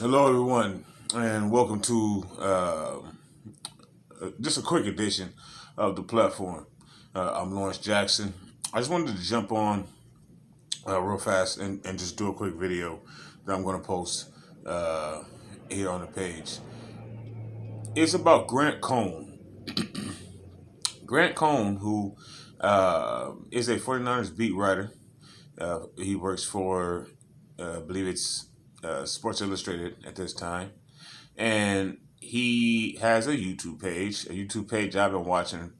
Hello, everyone, and welcome to just a quick edition of the platform. I'm Lawrence Jackson. I just wanted to jump on real fast and just do a quick video that I'm going to post uh, here on the page. It's about Grant Cohn. Grant Cohn, who is a 49ers beat writer. He works for, I believe it's Sports Illustrated at this time. And he has a YouTube page I've been watching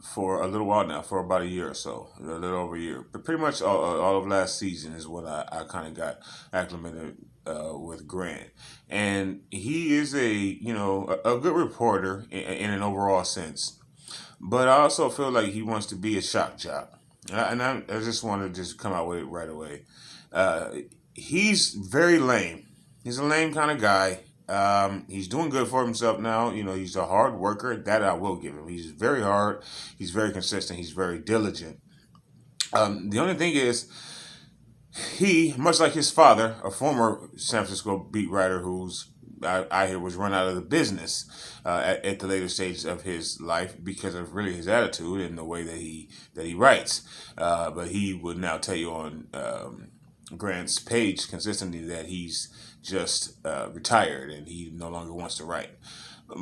for a little while now, for about a year or so, a little over a year. But pretty much all of last season is what I kind of got acclimated with Grant. And he is a good reporter in an overall sense. But I also feel like he wants to be a shock jock. I just want to just come out with it right away. Uh, he's very lame. He's a lame kind of guy. He's doing good for himself now. He's a hard worker. That I will give him. He's very hard. He's very consistent. He's very diligent. The only thing is, he, much like his father, a former San Francisco beat writer who's I hear was run out of the business at the later stages of his life because of really his attitude and the way that he writes. But he would now tell you on Grant's page consistently that he's just retired and he no longer wants to write.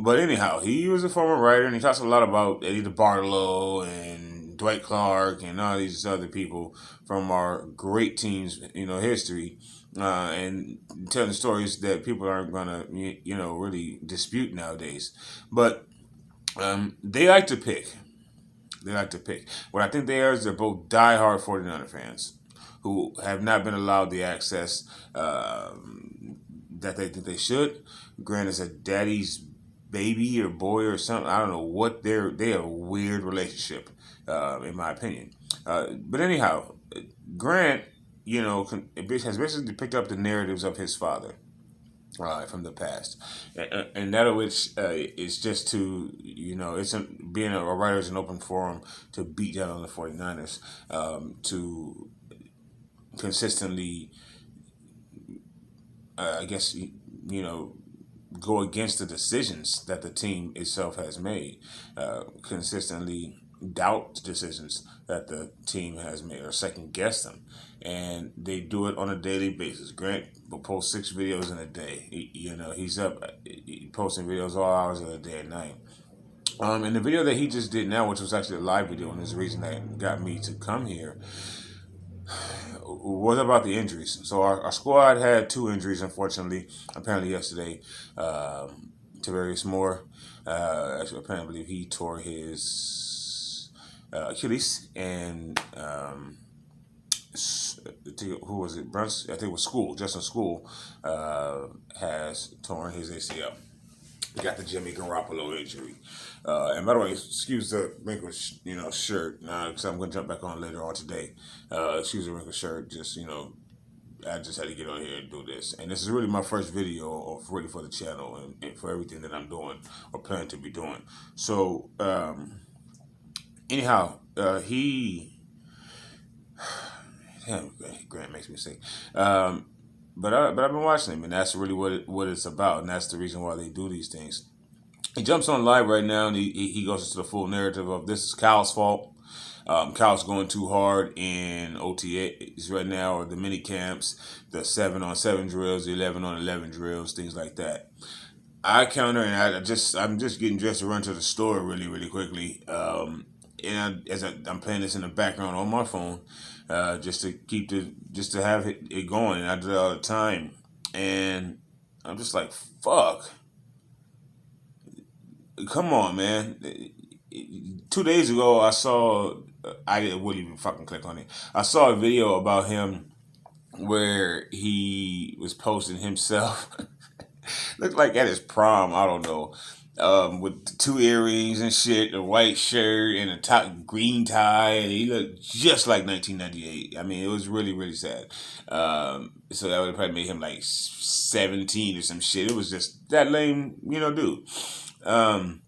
But anyhow, he was a former writer and he talks a lot about Eddie DeBartolo and Dwight Clark and all these other people from our great teams, history, and telling stories that people aren't gonna, really dispute nowadays. But they like to pick. They like to pick. What I think they are is they're both diehard 49er fans who have not been allowed the access that they think they should. Grant is a daddy's baby or boy or something. I don't know what they have a weird relationship, in my opinion. But anyhow, Grant, has basically picked up the narratives of his father from the past, and that of which is just to being a writer is an open forum to beat down on the 49ers, to consistently, I guess go against the decisions that the team itself has made, consistently doubt the decisions that the team has made or second guess them. And they do it on a daily basis. Grant will post 6 videos in a day. He's up posting videos all hours of the day and night. And the video that he just did now, which was actually a live video, and is the reason that got me to come here, was about the injuries. So our squad had 2 injuries, unfortunately, apparently yesterday. Tavarius Moore, actually, apparently, I believe he tore his Achilles, and who was it? Bruns, I think it was School. Justin School has torn his ACL. He got the Jimmy Garoppolo injury. And by the way, excuse the wrinkled, shirt, because I'm going to jump back on later on today. Excuse the wrinkled shirt, just, I just had to get on here and do this. And this is really my first video really for the channel and for everything that I'm doing or plan to be doing. So, anyhow, damn, Grant makes me sick. But I've been watching him, and that's really what it's about, and that's the reason why they do these things. He jumps on live right now, and he goes into the full narrative of this is Cal's fault. Cal's going too hard in OTA'S right now, or the mini camps, the 7-on-7 drills, the 11-on-11 drills, things like that. I counter, and I'm just getting dressed to run to the store really, really quickly. And I'm playing this in the background on my phone, just to have it going. And I do it all the time, and I'm just like, fuck, come on, man. 2 days ago, I wouldn't even fucking click on it. I saw a video about him where he was posting himself. Looked like at his prom, I don't know. With 2 earrings and shit, a white shirt and a green tie, and he looked just like 1998. I mean, it was really, really sad. So that would have probably made him like 17 or some shit. It was just that lame, dude. And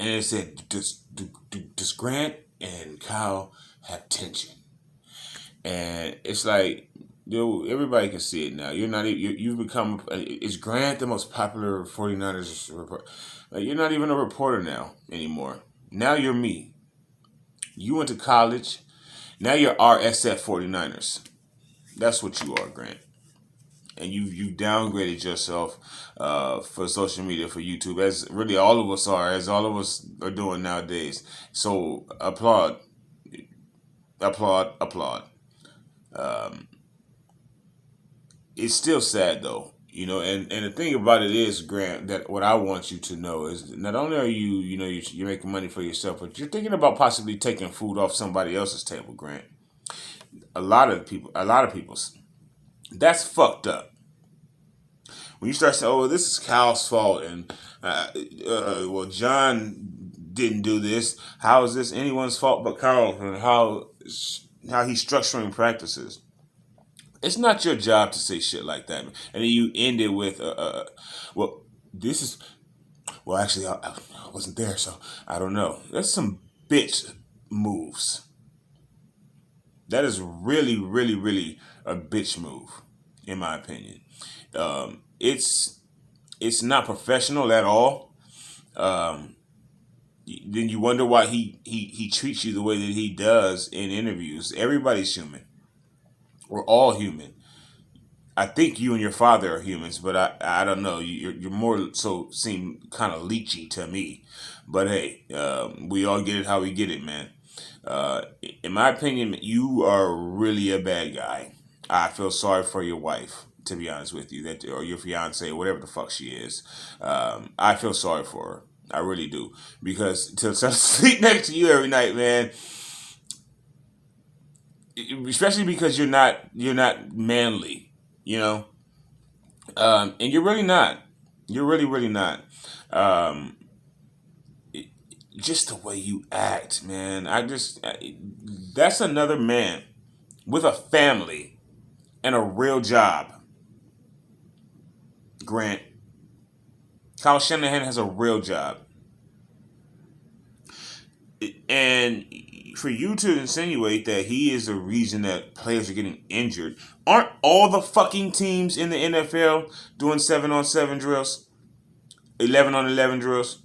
it said, does Grant and Kyle have tension? And it's like, everybody can see it now. You're not. You've become. Is Grant the most popular 49ers report? You're not even a reporter now anymore. Now you're me. You went to college. Now you're RSF 49ers. That's what you are, Grant. And you downgraded yourself for social media, for YouTube, as really all of us are, as all of us are doing nowadays. So applaud, applaud, applaud. Um, it's still sad though, and the thing about it is, Grant, that what I want you to know is not only are you're making money for yourself, but you're thinking about possibly taking food off somebody else's table, Grant. A lot of people's. That's fucked up. When you start saying, "Oh, this is Cal's fault," and well, John didn't do this. How is this anyone's fault but Carl? And how he's structuring practices. It's not your job to say shit like that, man. And then you end it with, well, this is, well, actually, I wasn't there, so I don't know. That's some bitch moves. That is really, really, really a bitch move, in my opinion. It's not professional at all. Um, then you wonder why he treats you the way that he does in interviews. Everybody's human. We're all human. I think you and your father are humans, but I don't know. You're more so seem kind of leechy to me. But hey, we all get it how we get it, man. In my opinion, you are really a bad guy. I feel sorry for your wife, to be honest with you, that or your fiance, whatever the fuck she is. I feel sorry for her. I really do, because to sleep next to you every night, man, especially because you're not manly, you know, and you're really not. You're really really not. Um, just the way you act, man. That's another man with a family and a real job. Grant, Kyle Shanahan has a real job, and for you to insinuate that he is the reason that players are getting injured, aren't all the fucking teams in the NFL doing 7-on-7 drills, 11-on-11 drills?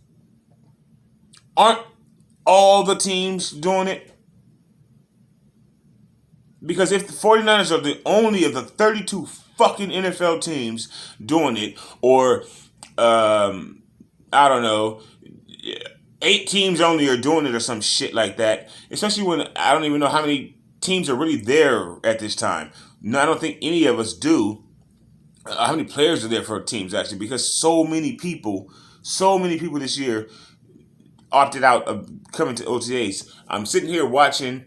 Aren't all the teams doing it? Because if the 49ers are the only of the 32 fucking NFL teams doing it, or I don't know, 8 teams only are doing it or some shit like that, especially when I don't even know how many teams are really there at this time. No, I don't think any of us do. How many players are there for teams actually? Because so many people this year opted out of coming to OTA'S. I'm sitting here watching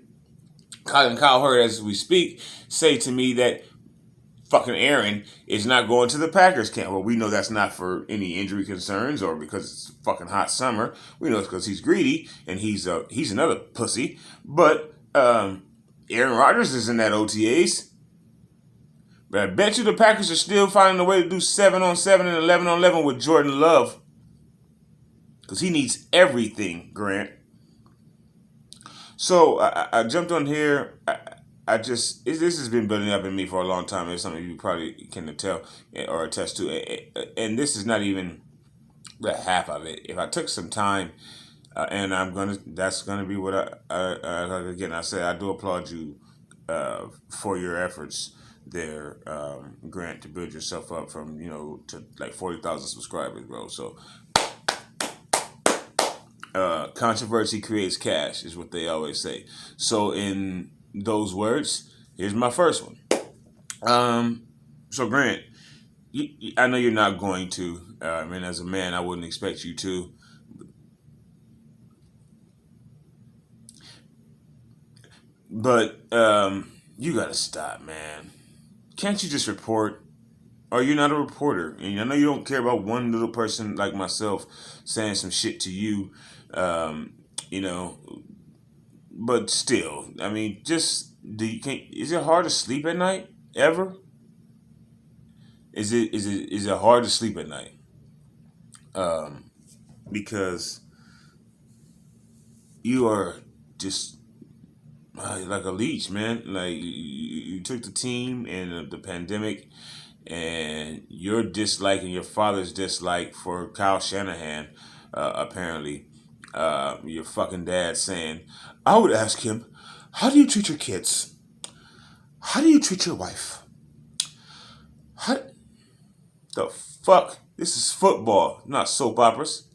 Kyle Hurd, as we speak, say to me that fucking Aaron is not going to the Packers camp. Well, we know that's not for any injury concerns or because it's fucking hot summer. We know it's because he's greedy and he's another pussy. But Aaron Rodgers is in that OTAs. But I bet you the Packers are still finding a way to do 7-on-7 and 11-on-11 with Jordan Love. Because he needs everything, Grant. So I jumped on here. This has been building up in me for a long time. It's something you probably can tell or attest to. And this is not even the half of it. If I took some time, and that's gonna be what again, I say I do applaud you for your efforts there, Grant, to build yourself up from to like 40,000 subscribers, bro. So controversy creates cash, is what they always say. So in those words, here's my first one. So Grant, I know you're not going to. I mean, as a man, I wouldn't expect you to. But you gotta stop, man. Can't you just report? Or you're not a reporter, and I know you don't care about one little person like myself saying some shit to you, um, you know. But still, I mean, just is it hard to sleep at night ever? Is it hard to sleep at night? Um, because you are just like a leech, man. Like you took the team in the pandemic, and your dislike and your father's dislike for Kyle Shanahan, apparently, your fucking dad saying, I would ask him, how do you treat your kids? How do you treat your wife? How the fuck? This is football, not soap operas.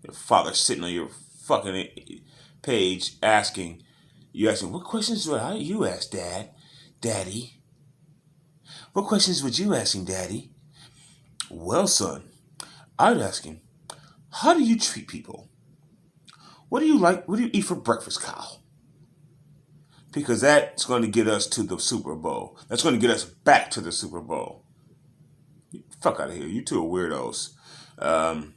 Your father sitting on your fucking page asking, you asking, what questions would you ask, Daddy? What questions would you ask him, Daddy? Well, son, I'd ask him, how do you treat people? What do you like? What do you eat for breakfast, Kyle? Because that's going to get us to the Super Bowl. That's going to get us back to the Super Bowl. Fuck out of here. You two are weirdos. Um,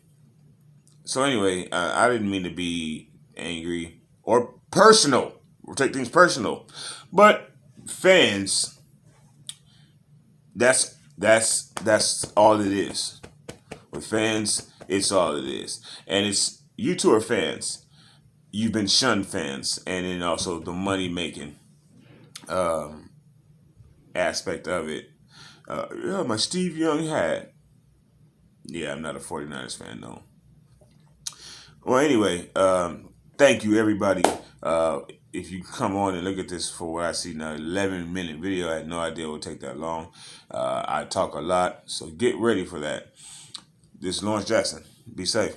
so anyway, I didn't mean to be angry or personal. We'll take things personal. But fans, that's all it is. With fans, it's all it is. And it's you two are fans. You've been shunned fans, and then also the money making um, aspect of it. Yeah, my Steve Young hat. Yeah, I'm not a 49ers fan, though. Well, anyway, thank you, everybody. If you come on and look at this for what I see now, 11-minute video, I had no idea it would take that long. I talk a lot, so get ready for that. This is Lawrence Jackson. Be safe.